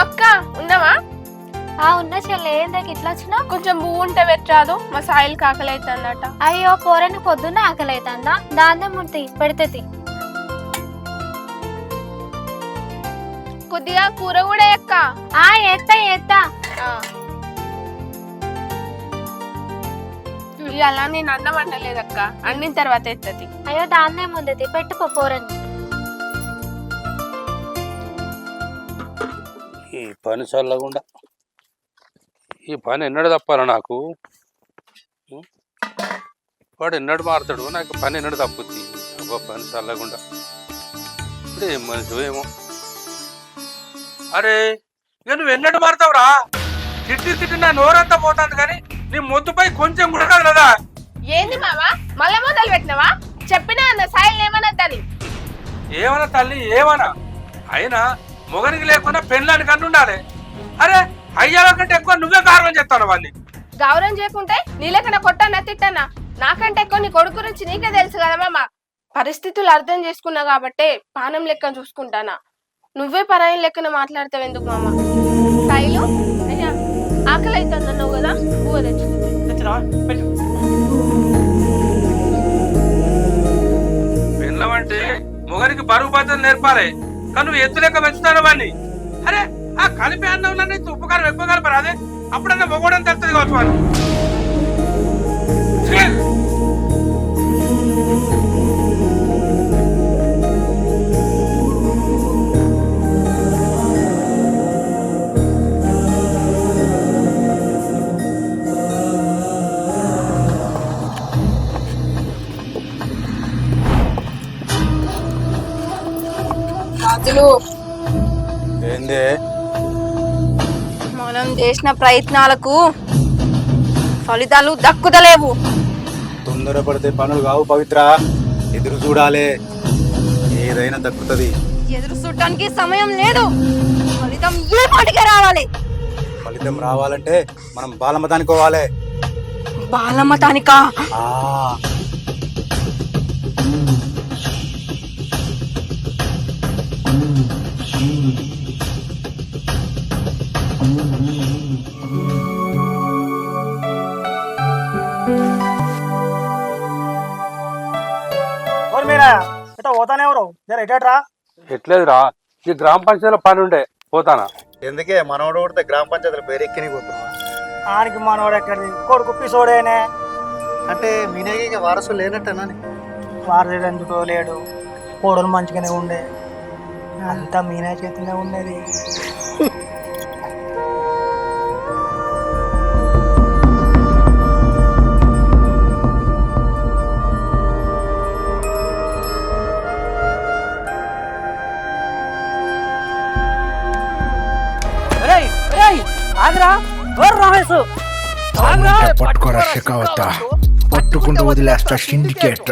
అక్క ఉన్నావా? ఉన్న చెల్లె ఏందాక ఇట్లా వచ్చినావు? కొంచెం పువ్వు ఉంటే పెట్టరాదు, మా సాయిల్ ఆకలి అవుతుందట. అయ్యో పోరని పొద్దున్న ఆకలి అవుతుందా? దాన్నే ముర్తి పెడితే కొద్దిగా కూర కూడా ఎక్క. ఎత్తా ఇవాళ నేను అన్నం వండలేదక్క, అండిన తర్వాత ఎత్తది. అయ్యో దాన్నే ముందతి పెట్టుకో పోరని. ఈ పని చల్లకుండా ఈ పని ఎన్నడు తప్పాలి నాకు? వాడు ఎన్నడు మారుతాడు, నాకు పని ఎన్నడు తప్పుద్ది. ఒక పని చల్లకుండా ఇప్పుడు ఏం మనిషి ఏమో. అరే ఇక నువ్వు ఎన్నడు మారుతావురా? తిట్టి నా నోరంతా పోతాను కానీ నీ మొద్దుపై కొంచెం కూడా కదా. ఏంది మావా మళ్ళా మొదలు పెట్టినవా? చెప్పినా అన్న సాయిల్ ఏమనద్దని. ఏమన్నా తల్లి ఏమన్నా అయినా మొగనికి లేకుండా పెళ్ళానికి కన్ను ఉండాలి. అరే అయ్యాల కంటే ఎక్కువ నువ్వే గౌరవం చేస్తాను వాడిని. గౌరవం చేయకుంటే నీలకన్నా కొట్టానా తిట్టానా? నాకంటే ఎక్కువ నీ కొడుకు గురించి నీకే తెలుసు కదా మామ. పరిస్థితులు అర్థం చేసుకున్నా కాబట్టే పానం లెక్క చూసుకుంటానా. నువ్వే పరాయం లెక్కన మాట్లాడతావు ఎందుకు మామ? సాయిలు అయ్యా ఆకలి అవుతుంది అన్నావు కదా, పువ్వు తెచ్చు. పెళ్ళమంటే మొగనికి బరువు బాధ్యత నేర్పాలి, కానీ నువ్వు ఎత్తు లెక్క పెంచుతాను వాడిని. అరే ఆ కలిపి అన్నం నన్ను ఉపకారం ఎక్కువ కలపరు. అదే అప్పుడన్నా మొగోడని తెలుస్తుంది కావచ్చు వాడు. ఏందే మనం చేసిన ప్రయత్నాలకు ఫలితాలు దక్కుతలేవు. తొందరపడితే పనులు కావు పవిత్ర, ఎదురు చూడాలే, ఏదైనా దక్కుతుంది. ఎదురు చూడటానికి సమయం లేదు, ఫలితం ఏ పాటికే రావాలి. ఫలితం రావాలంటే మనం బాలమతానికి పోవాలి. బాలమతానికా? పోతానే ఎవరు జర ఎటరా? ఎట్లేదురా, ఈ గ్రామ పంచాయతీలో పని ఉండే పోతానా. ఎందుకే మనోడు కొడితే గ్రామ పంచాయతీలు పేరెక్కిని పోతున్నా. ఆనికి మనోడు ఎక్కడిది, కొడుకు పిసోడేనే. అంటే మీనే వారసులు లేనట్టేనా? వారసుడు ఎందుకో లేడు, కోడలు మంచిగానే ఉండే, అంతా మీనా చేతిలో ఉండేది. పట్టుకోరా షెకావత, పట్టుకుంటూ వదిలేస్తా సిండికేట్.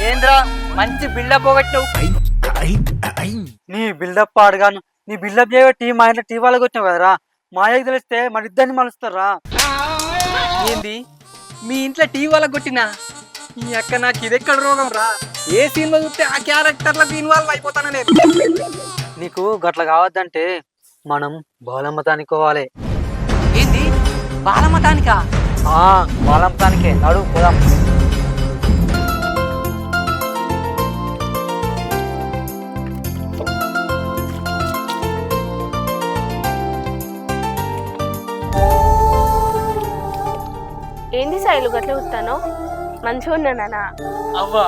ఏంద్రా మంచి బిల్డప్ పోగొట్టావు. నీ బిల్డప్ పాడుగాను, నీ బిల్డప్ చేయబట్టి మా ఇంట్లో టీ వాళ్ళకి వచ్చినావు కదరా. మా అయ్యకి తెలిస్తే మన ఇద్దరిని మలుస్తారా? ఏంది మీ ఇంట్లో టీ వాళ్ళకి కొట్టినా? ఈ అక్క నాకు ఇదెక్కడ రోగం రా? ఏ సీన్లో చూస్తే ఆ క్యారెక్టర్లో ఇన్వాల్వ్ అయిపోతాను నేను. నీకు గట్ల కావద్దంటే మనం బాలమతానికి పోవాలి. ఏంది బాలమతానికా? బాలమతానికే నడు పోదాం. ఏంది సాయిలు గట్ల చూస్తాను? మంచిగా ఉన్నానా? అవ్వా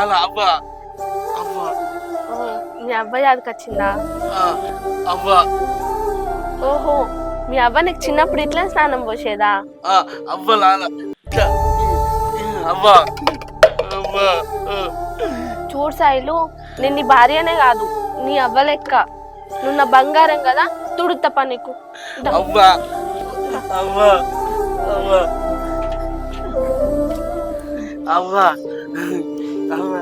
అలా అవ్వా అవ్వా మీ అబ్బాయి అదికి వచ్చిందా? అవ్వా ఓహో, మీ అవ్వ నీకు చిన్నప్పుడు ఇట్లా స్నానం పోసేదా? అవ్వలా అవ్వా అవ్వా. చూడు సాయిలు, నేను నీ భార్యనే కాదు, నీ అవ్వ లెక్క. నువ్వు నా బంగారం కదా, తుడుతప్ప నీకు. అవ్వా అవ్వా అవ్వా అవ్వా అవ్వా.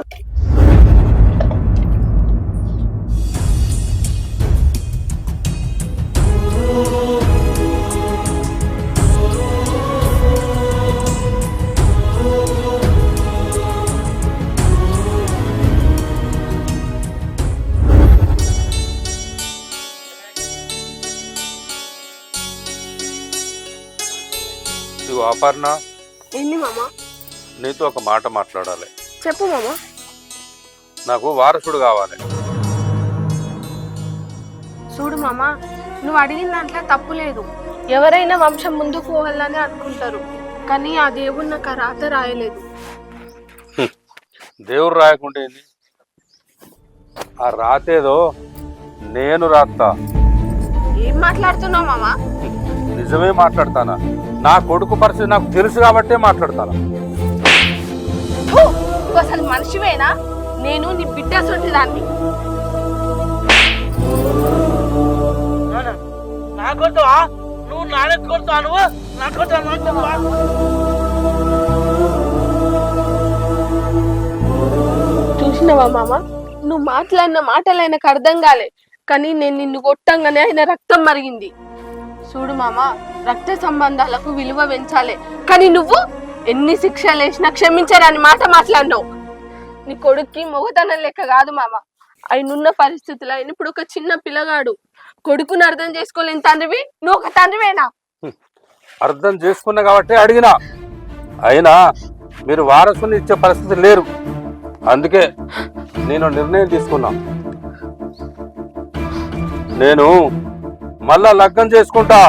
అపర్ణ, ఏంది మామ? నీతో ఒక మాట మాట్లాడాలి. చెప్పు మామ. నాకు వారసుడు కావాలి. చూడు మామ, నువ్వు అడిగిన దాంట్లో తప్పు లేదు. ఎవరైనా వంశం ముందుకు పోవాలని అనుకుంటారు, కానీ ఆ దేవుడు నాకు ఆ రాత రాయలేదు. దేవుడు రాయకుంటే ఏంది? ఆ రాతేదో నేను రాస్తా. ఏం మాట్లాడుతున్నావు మామ? నిజమే మాట్లాడతానా? నా కొడుకు పరిస్థితి నాకు తెలుసు కాబట్టే మాట్లాడతానా. ఫు! నువ్వు అసలు మనిషివేనా? నేను నీ బిడ్డ సొంటి దాన్ని. నువ్వు నానే కొడతావు, నువ్వు నా చూసినవా మామ, నువ్వు మాట్లాడిన మాటలు ఆయనకు అర్థం కాలే, కానీ నేను నిన్ను కొట్టంగానే ఆయన రక్తం మరిగింది. చూడు మామ, రక్త సంబంధాలకు విలువ పెంచాలి, కానీ నువ్వు ఎన్ని శిక్షలు వేసినా క్షమించరాని మాట మాట్లాడినావు. నీ కొడుక్కి మొగతనం లెక్క కాదు మామ. ఆయనున్న పరిస్థితుల్లో ఆయన ఇప్పుడు ఒక చిన్న పిల్లగాడు. కొడుకుని అర్థం చేసుకోలేని తండ్రివి నువ్వు ఒక తండ్రివేనా? అర్థం చేసుకున్నా కాబట్టి అడిగినా. అయినా మీరు వారసుని ఇచ్చే పరిస్థితి లేరు. అందుకే నేను నిర్ణయం తీసుకున్నా. నేను మళ్ళా లగ్గం చేసుకుంటా.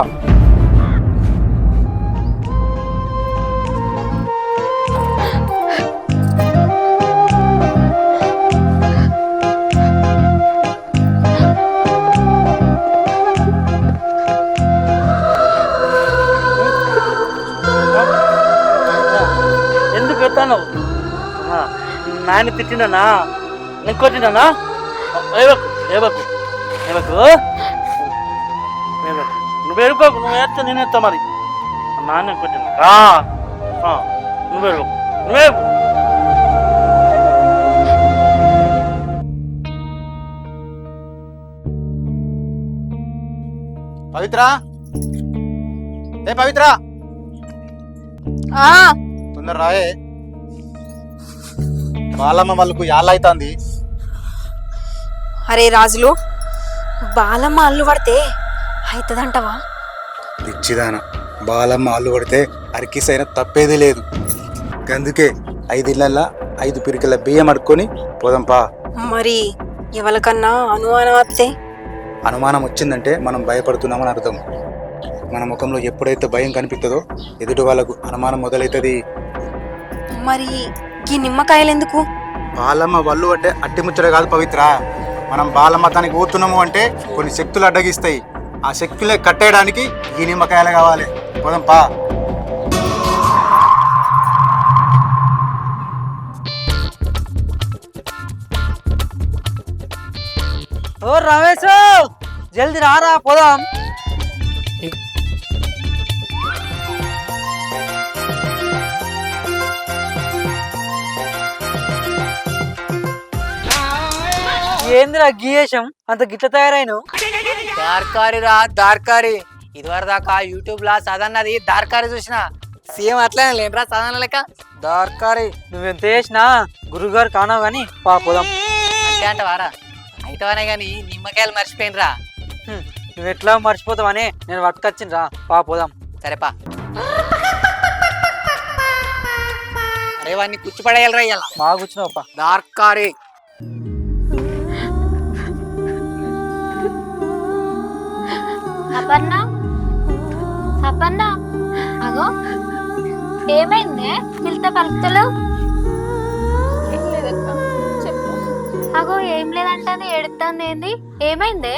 ఎందుకు పెడతాను? నాయన తిట్టినా నేను కొట్టినా? ఏవకు ఏవకు ఏవకు నువ్వు ఏడుకోకు. నువ్వు వేస్తే నేను ఎత్తా. మరి నాన్న కొట్టినా నువ్వు ఏడుకోకు. నువ్వే పవిత్ర, ఏ పవిత్ర, తొందర రాయే. బాలమ్మ వాళ్ళకు యాళ్ళైతాంది. అరే రాజులు, బాలమ్మ అల్లు పడితే అవుతుందంటవా? పిచ్చిదాన, బాలమ్మ అల్లు పడితే అరికిసైనా తప్పేది లేదు. అందుకే 5 ఇళ్ళల్లో 5 పిరికల బియ్యం అడుక్కొని పోదంపా. మరి ఎవరికన్నా అనుమానం వస్తే? అనుమానం వచ్చిందంటే మనం భయపడుతున్నామని అర్థం. మన ముఖంలో ఎప్పుడైతే భయం కనిపిస్తుందో ఎదుటి వాళ్ళకు అనుమానం మొదలవుతుంది. మరి ఈ నిమ్మకాయలు ఎందుకు? బాలమ్మ వల్లు అంటే అట్టి ముచ్చట కాదు పవిత్ర. మనం బాలమ్మ దానికి పోతున్నాము అంటే కొన్ని శక్తులు అడ్డగిస్తాయి. ఆ శక్తులే కట్టేయడానికి ఈ నిమ్మకాయలు కావాలి. పోదంపా. ఓ రమేష్, జల్ది రారా పోదాం. ఏందిరా గీయేశం అంత గిట్ల తయారైన? దార్కారి రా, దార్కారి. ఇదివరకు దాకా యూట్యూబ్ లా సదన్నది దార్కారి చూసిన సేమ్ అట్లనే లేనరా సదన్న లెక్క. దార్కారి నువ్వెంత చేసినా గురుగారు కానావు గాని పా పోదాం. అంటే అంటవారా? అయితేవనే గాని నిమ్మకాయలు మర్చిపోయినరా. నువ్వు ఎట్లా మర్చిపోతావని నేను పట్టుకొచ్చిండ్రా. పా పోదాం. సరేపా. అరే వాడిని కూర్చుపడేయాలరా ఇయ్యాల. బాగా కూర్చున్నావు పా. దార్కారి అపర్ణ, అపర్ణ, అగో ఏమైందే? పిలితే పలుకుతలేవు. ఏం లేదక్క, చెప్పు. అగో ఏం లేదంటే ఏడుతుంది. ఏంది? ఏమైందే?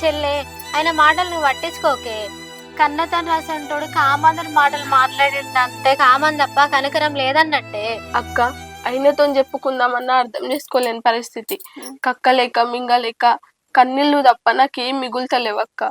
చెల్లే, ఆయన మాటలు నువ్వు పట్టించుకోకే. కన్న తండ్రి రాసంటోడు కామందని మాటలు మాట్లాడిండు అంతే. కామన్ తప్ప కనకరం లేదన్నట్టే. అక్క, అయినతో చెప్పుకుందామన్నా అర్థం చేసుకోలేని పరిస్థితి. కక్కలేక మింగలేక కన్నీళ్ళు తప్ప నాకేం మిగులుతలేవక్క.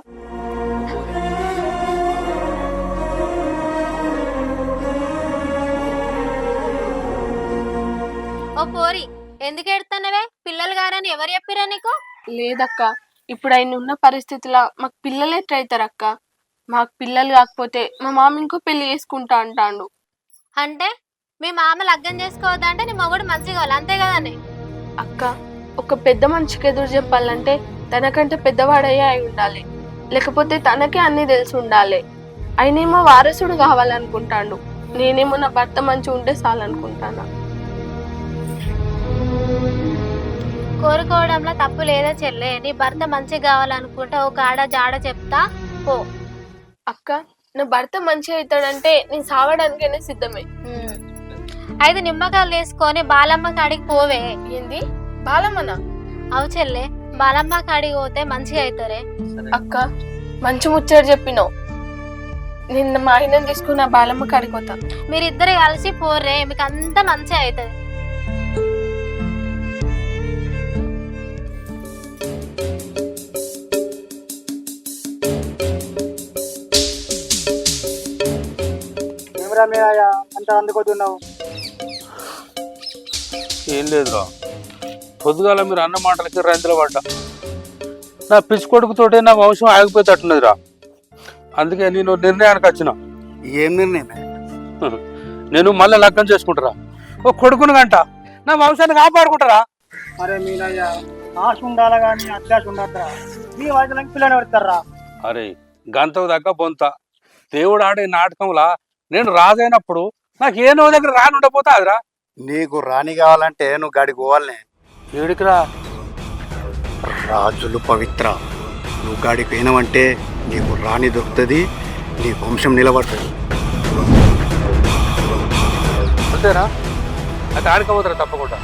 ఓ పోరి, ఎందుకు ఎడుతున్నావే? పిల్లలు గారని ఎవరు చెప్పిరా నీకు? లేదక్క, ఇప్పుడు ఆయన ఉన్న పరిస్థితిలో మాకు పిల్లలు ఎట్లయితారక్క? మాకు పిల్లలు కాకపోతే మా మామ ఇంకో పెళ్లి చేసుకుంటా అంటాండు. అంటే మీ మామ లగ్గం చేసుకోవద్దంటే నీ మొగుడు మంచిగా కావాలి అంతే కదండి. అక్క, ఒక పెద్ద మనిషికి ఎదురు చెప్పాలంటే తనకంటే పెద్దవాడయ్యే అయి ఉండాలి, లేకపోతే తనకే అన్ని తెలిసి ఉండాలి. ఆయనేమో వారసుడు కావాలనుకుంటాడు, నేనేమో నా భర్త మంచిగా ఉంటే చాలనుకుంటానా. కోరుకోవడంలో తప్పు లేదా చెల్లె? నీ భర్త మంచిగా కావాలనుకుంటే ఒక ఆడ జాడ చెప్తా పో. అక్క, నా భర్త మంచిగా అవుతాడంటే నేను సావడానికైనా సిద్ధమే. 5 నిమ్మకాయలు తీసుకొని బాలమ్మ కాడికి పోవే. ఏంది బాలమ్మనా? అవు చెల్లె, బాలమ్మ కాడికి పోతే మంచిగా అవుతారే. అక్క, మంచి ముచ్చట చెప్పినావు. నిన్న మా ఆయన తీసుకున్న బాలమ్మ కాడిపోతా. మీరిద్దరు కలిసి పోర్రే, మీకు అంతా మంచిగా అవుతుంది. ఏమరా మీ అంత అందుకోతున్నావు? ఏం లేదురా, పొద్దుగాల మీరు అన్న మాటలకి రైతుల పడ్డా. నా పిచ్చి కొడుకుతోటే నా వంశం ఆగిపోయేటట్టున్నదిరా. అందుకే నేను నిర్ణయానికి వచ్చిన. ఏం నిర్ణయం? నేను మళ్ళీ లగ్గం చేసుకుంటారా, ఓ కొడుకును గంట నా వంశాన్ని కాపాడుకుంటారా. అరే మీనయ్య, ఆశ ఉండాలా కానీ అత్యాశ ఉండద్దా? మీ వయసులకి పిల్లని పెడతారా? అరే గంతకు దగ్గ బొంత దేవుడు ఆడే నాటకంలా నేను రాజైనప్పుడు నాకు ఏ నో దగ్గర రాని ఉండపోతా అదిరా. నీకు రాణి కావాలంటే నువ్వు గాడికి పోవాలనే. ఏడికిరా? రాజులు పవిత్ర. నువ్వు గాడికి పోయినావంటే నీకు రాణి దొరుకుతుంది, నీ వంశం నిలబడుతుంది. అంతేనా? అయితే ఆడికపోతారా తప్పకుండా.